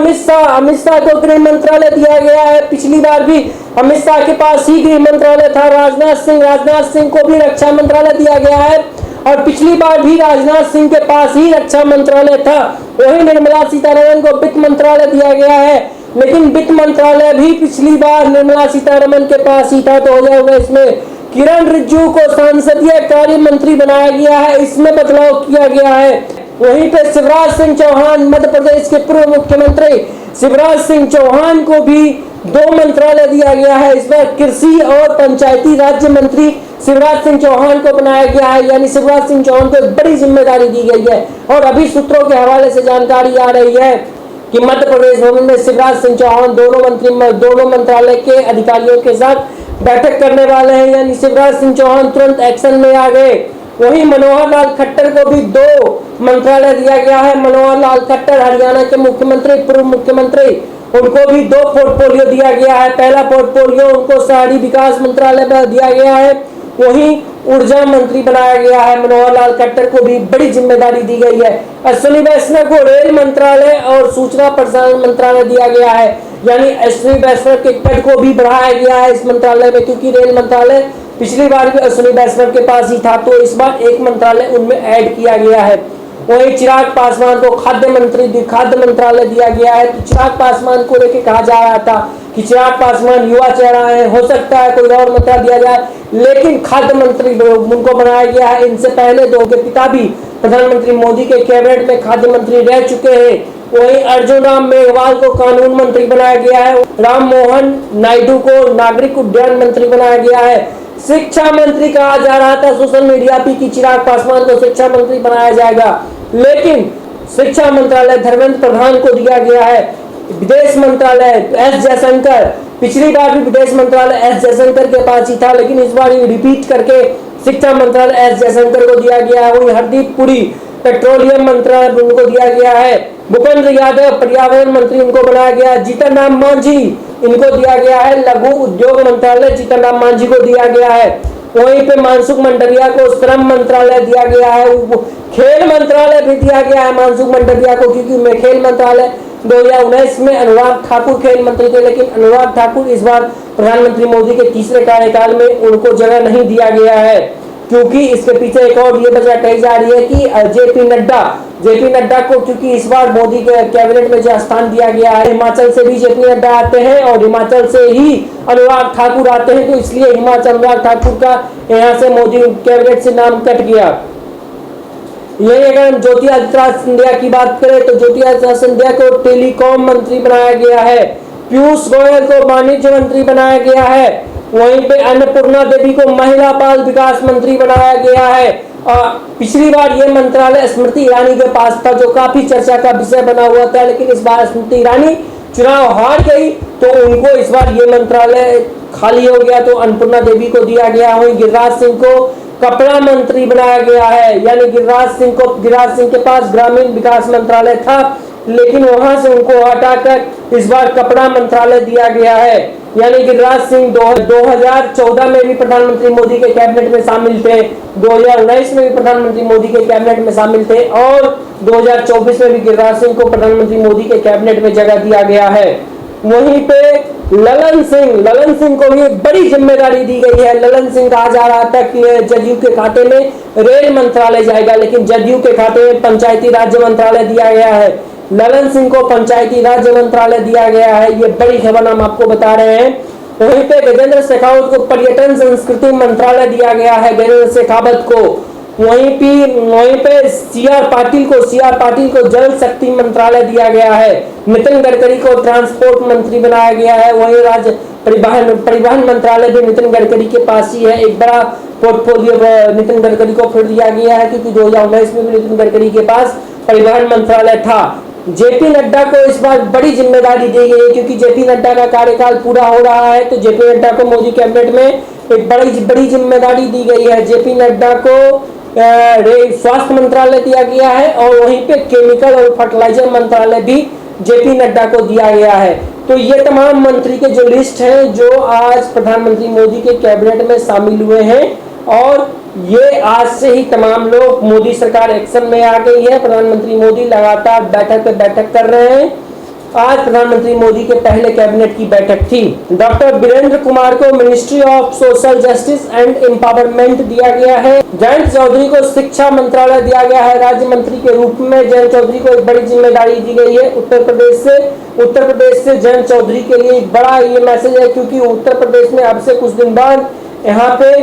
अमित शाह को गृह मंत्रालय दिया गया है। पिछली बार भी अमित शाह के पास ही गृह मंत्रालय था। राजनाथ सिंह को भी रक्षा मंत्रालय दिया गया है और पिछली बार भी राजनाथ सिंह के पास ही रक्षा मंत्रालय था। वही निर्मला सीतारमण को वित्त मंत्रालय दिया गया है, लेकिन वित्त मंत्रालय भी पिछली बार निर्मला सीतारमण के पास ही था 2019 में। किरण रिजिजू को संसदीय कार्य मंत्री बनाया गया है, इसमें बदलाव किया गया है। वहीं पे शिवराज सिंह चौहान, मध्य प्रदेश के पूर्व मुख्यमंत्री शिवराज सिंह चौहान को भी 2 मंत्रालय दिया गया है। इस बार कृषि और पंचायती राज्य मंत्री शिवराज सिंह चौहान को बनाया गया है, यानी शिवराज सिंह चौहान को बड़ी जिम्मेदारी दी गई है। और अभी सूत्रों के हवाले से जानकारी आ रही है कि मध्य प्रदेश भवन में शिवराज सिंह चौहान दोनों मंत्रालय के अधिकारियों के साथ बैठक करने वाले हैं, यानी शिवराज सिंह चौहान तुरंत एक्शन में आ गए। वहीं मनोहर लाल खट्टर को भी 2 मंत्रालय दिया गया है। मनोहर लाल खट्टर हरियाणा के मुख्यमंत्री, पूर्व मुख्यमंत्री, उनको भी 2 पोर्टफोलियो दिया गया है। पहला पोर्टफोलियो उनको शहरी विकास मंत्रालय पर दिया गया है, वहीं ऊर्जा मंत्री बनाया गया है। मनोहर लाल खट्टर को भी बड़ी जिम्मेदारी दी गई है। अश्विनी वैष्णव को रेल मंत्रालय और सूचना प्रसारण मंत्रालय दिया गया है, यानी अश्विनी वैष्णव के पद को भी बढ़ाया गया है इस मंत्रालय में, क्योंकि रेल मंत्रालय पिछली बार भी अश्विनी वैष्णव के पास ही था, तो इस बार एक मंत्रालय उनमें ऐड किया गया है। वहीं चिराग पासवान को खाद्य मंत्रालय दिया गया है। तो चिराग पासवान को लेकर कहा जा रहा था कि चिराग पासवान युवा चेहरा है, हो सकता है कोई और मंत्रालय दिया जाए, लेकिन खाद्य मंत्री उनको बनाया गया है। इनसे पहले 2 के पिता भी प्रधानमंत्री मोदी के कैबिनेट में खाद्य मंत्री रह चुके हैं। वहीं अर्जुन राम मेघवाल को कानून मंत्री बनाया गया है। राम मोहन नायडू को नागरिक उड्डयन मंत्री बनाया गया है। शिक्षा मंत्री कहा जा रहा था सोशल मीडिया पे कि चिराग पासवान को शिक्षा मंत्री बनाया जाएगा, लेकिन शिक्षा मंत्रालय धर्मेंद्र प्रधान को दिया गया है। विदेश मंत्रालय एस जयशंकर, पिछली बार भी विदेश मंत्रालय एस जयशंकर के पास ही था, लेकिन इस बार रिपीट करके शिक्षा मंत्रालय एस जयशंकर को दिया गया है। वही हरदीप पुरी पेट्रोलियम मंत्रालय उनको दिया गया है। भूपेंद्र यादव पर्यावरण मंत्री उनको बनाया गया है। जीतन राम मांझी इनको दिया गया है। लघु उद्योग मंत्रालय जीतन राम मांझी को दिया गया है। वहीं पे मनसुख मंडाविया को श्रम मंत्रालय दिया गया है। खेल मंत्रालय भी दिया गया है मनसुख मंडाविया को, क्योंकि खेल मंत्रालय 2019 में अनुराग ठाकुर खेल मंत्री थे, लेकिन अनुराग ठाकुर इस बार प्रधानमंत्री मोदी के तीसरे कार्यकाल में उनको जगह नहीं दिया गया है, क्योंकि इसके पीछे एक और ये वजह कही जा रही है कि जेपी नड्डा को क्योंकि इस बार मोदी के कैबिनेट में जो स्थान दिया गया है, हिमाचल से भी जेपी नड्डा आते हैं और हिमाचल से ही अनुराग ठाकुर आते हैं, तो इसलिए अनुराग ठाकुर का यहाँ से मोदी कैबिनेट से नाम कट गया। यही अगर हम ज्योतिरादित्य सिंधिया की बात करें तो ज्योतिरादित्य सिंधिया को टेलीकॉम मंत्री बनाया गया है। पीयूष गोयल को वाणिज्य मंत्री बनाया गया है। वहीं पे अन्नपूर्णा देवी को महिला बाल विकास मंत्री बनाया गया है। पिछली बार ये मंत्रालय स्मृति ईरानी के पास था, जो काफी चर्चा का विषय बना हुआ था, लेकिन इस बार स्मृति ईरानी चुनाव हार गई, तो उनको इस बार ये मंत्रालय खाली हो गया, तो अन्नपूर्णा देवी को दिया गया। वहीं गिरिराज सिंह को कपड़ा मंत्री बनाया गया है, यानी गिरिराज सिंह के पास ग्रामीण विकास मंत्रालय था, लेकिन वहां से उनको हटाकर इस बार कपड़ा मंत्रालय दिया गया है। यानी गिरिराज सिंह 2014 में भी प्रधानमंत्री मोदी के कैबिनेट में शामिल थे, 2019 में भी प्रधानमंत्री मोदी के कैबिनेट में शामिल थे और 2024 में भी गिरिराज सिंह को प्रधानमंत्री मोदी के कैबिनेट में जगह दिया गया है। वहीं पे ललन सिंह को भी एक बड़ी जिम्मेदारी दी गई है। ललन सिंह कहा जा रहा था कि जदयू के खाते में रेल मंत्रालय जाएगा, लेकिन जदयू के खाते में पंचायती राज्य मंत्रालय दिया गया है। ललन सिंह को पंचायती राज्य मंत्रालय दिया गया है, ये बड़ी खबर हम आपको बता रहे हैं। वहीं पे गजेंद्र शेखावत को पर्यटन संस्कृति मंत्रालय दिया गया है, गजेंद्र शेखावत को। वहीं पे सीआर पाटिल को जल शक्ति मंत्रालय दिया गया है। नितिन गडकरी को ट्रांसपोर्ट मंत्री बनाया गया है। वहीं राज्य परिवहन मंत्रालय भी नितिन गडकरी के पास ही है। एक बड़ा पोर्टफोलियो नितिन गडकरी को फिर दिया गया है, क्योंकि 2019 में भी नितिन गडकरी के पास परिवहन मंत्रालय था। जेपी नड्डा को इस बार बड़ी जिम्मेदारी दी गई है, क्योंकि जेपी नड्डा का कार्यकाल पूरा हो रहा है, तो जेपी नड्डा को मोदी कैबिनेट में एक बड़ी जिम्मेदारी दी गई है। जेपी नड्डा को स्वास्थ्य मंत्रालय दिया गया है और वहीं पे केमिकल और फर्टिलाइजर मंत्रालय भी जेपी नड्डा को दिया गया है। तो ये तमाम मंत्री के जो लिस्ट है जो आज प्रधानमंत्री मोदी के कैबिनेट में शामिल हुए हैं, और ये आज से ही तमाम लोग, मोदी सरकार एक्शन में आ गई है। प्रधानमंत्री मोदी लगातार बैठक पे बैठक कर रहे हैं। आज प्रधानमंत्री मोदी के पहले कैबिनेट की बैठक थी। डॉक्टर वीरेंद्र कुमार को ministry of social justice and empowerment दिया गया है। जयंत चौधरी को शिक्षा मंत्रालय दिया गया है राज्य मंत्री के रूप में। जयंत चौधरी को एक बड़ी जिम्मेदारी दी गई है उत्तर प्रदेश से जयंत चौधरी के लिए एक बड़ा ये मैसेज है, क्योंकि उत्तर प्रदेश में अब से कुछ दिन बाद यहाँ पे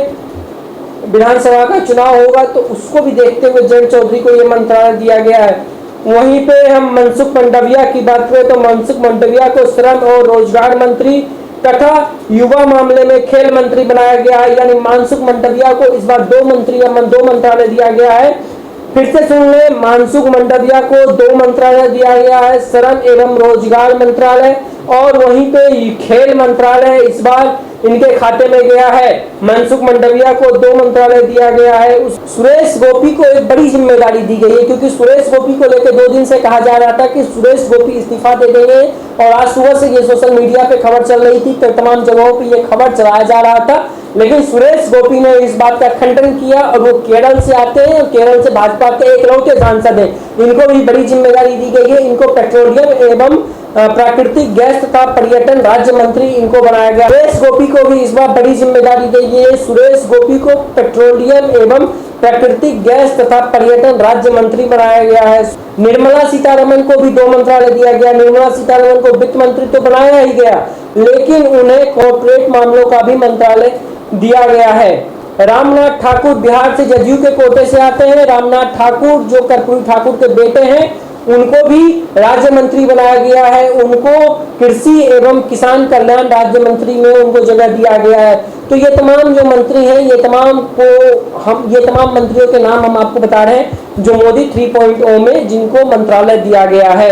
विधानसभा का चुनाव होगा, तो उसको भी देखते हुए जयंत चौधरी को ये मंत्रालय दिया गया है। वहीं पे हम मनसुख मंडाविया की बात करें तो मनसुख मंडाविया को श्रम और रोजगार मंत्री तथा युवा मामले में खेल मंत्री बनाया गया है। यानी मनसुख मंडाविया को इस बार दो मंत्रालय दिया गया है। फिर से सुन ले, मनसुख मंडाविया को 2 मंत्रालय दिया गया है, श्रम एवं रोजगार मंत्रालय और वहीं पे खेल मंत्रालय इस बार इनके खाते में गया है। मनसुख मंडाविया को 2 मंत्रालय दिया गया है। सुरेश गोपी को एक बड़ी जिम्मेदारी दी गई है, क्योंकि सुरेश गोपी को लेकर 2 दिन से कहा जा रहा था कि सुरेश गोपी इस्तीफा दे देंगे और आज सुबह से ये सोशल मीडिया पे खबर चल रही थी, तो तमाम जगहों पे ये खबर चलाया जा रहा था। लेकिन सुरेश गोपी ने इस बात का खंडन किया और वो केरल से आते हैं और केरल से भाजपा के एकलौते सांसद हैं। इनको भी बड़ी जिम्मेदारी दी गई है। इनको पेट्रोलियम एवं प्राकृतिक गैस तथा पर्यटन राज्य मंत्री इनको बनाया गया। सुरेश गोपी को भी इस बार बड़ी जिम्मेदारी दी गई है। सुरेश गोपी को पेट्रोलियम एवं प्राकृतिक गैस तथा पर्यटन राज्य मंत्री बनाया गया है। निर्मला सीतारमण को भी 2 मंत्रालय दिया गया। निर्मला सीतारमण को वित्त मंत्री तो बनाया ही गया, लेकिन उन्हें कॉर्पोरेट मामलों का भी मंत्रालय दिया गया है। रामनाथ ठाकुर बिहार से जदयू के कोटे से आते हैं। रामनाथ ठाकुर जो कर्पूरी ठाकुर के बेटे हैं, उनको भी राज्य मंत्री बनाया गया है। उनको कृषि एवं किसान कल्याण राज्य मंत्री में उनको जगह दिया गया है। तो ये तमाम जो मंत्री हैं, ये तमाम मंत्रियों के नाम हम आपको बता रहे हैं जो मोदी 3.0 में जिनको मंत्रालय दिया गया है।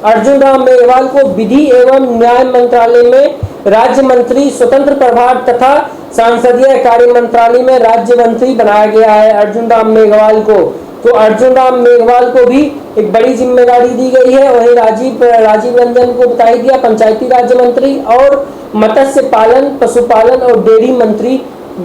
अर्जुन राम मेघवाल को विधि एवं न्याय मंत्रालय में राज्य मंत्री स्वतंत्र प्रभार तथा संसदीय कार्य मंत्रालय में राज्य मंत्री बनाया गया है अर्जुन राम मेघवाल को। तो अर्जुन राम मेघवाल को भी एक बड़ी जिम्मेदारी दी गई है। वहीं राजीव रंजन को बताया गया पंचायती राज्य मंत्री और मत्स्य पालन, पशुपालन और डेयरी मंत्री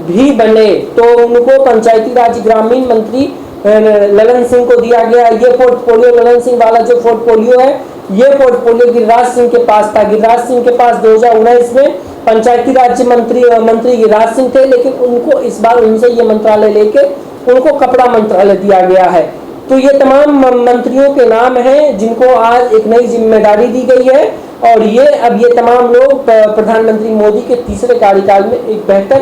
भी बने। तो उनको पंचायती राज ग्रामीण मंत्री ललन सिंह को दिया गया। ये पोर्टफोलियो ललन सिंह वाला जो पोर्टफोलियो है, ये पोर्टफोलियो गिरिराज सिंह के पास था। गिरिराज सिंह के पास 2019 में पंचायती राज्य मंत्री गिरिराज सिंह थे, लेकिन उनको इस बार उनसे ये मंत्रालय लेके उनको कपड़ा मंत्रालय दिया गया है। तो ये तमाम मंत्रियों के नाम हैं जिनको आज एक नई जिम्मेदारी दी गई है और ये तमाम लोग प्रधानमंत्री मोदी के तीसरे कार्यकाल में एक बेहतर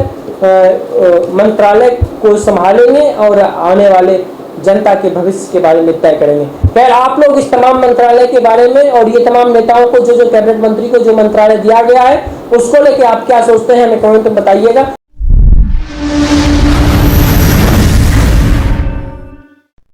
मंत्रालय को संभालेंगे और आने वाले जनता के भविष्य के बारे में तय करेंगे। खैर, आप लोग इस तमाम मंत्रालय के बारे में और ये तमाम नेताओं को जो कैबिनेट मंत्री को जो मंत्रालय दिया गया है उसको लेके आप क्या सोचते हैं, हमें कमेंट में बताइएगा।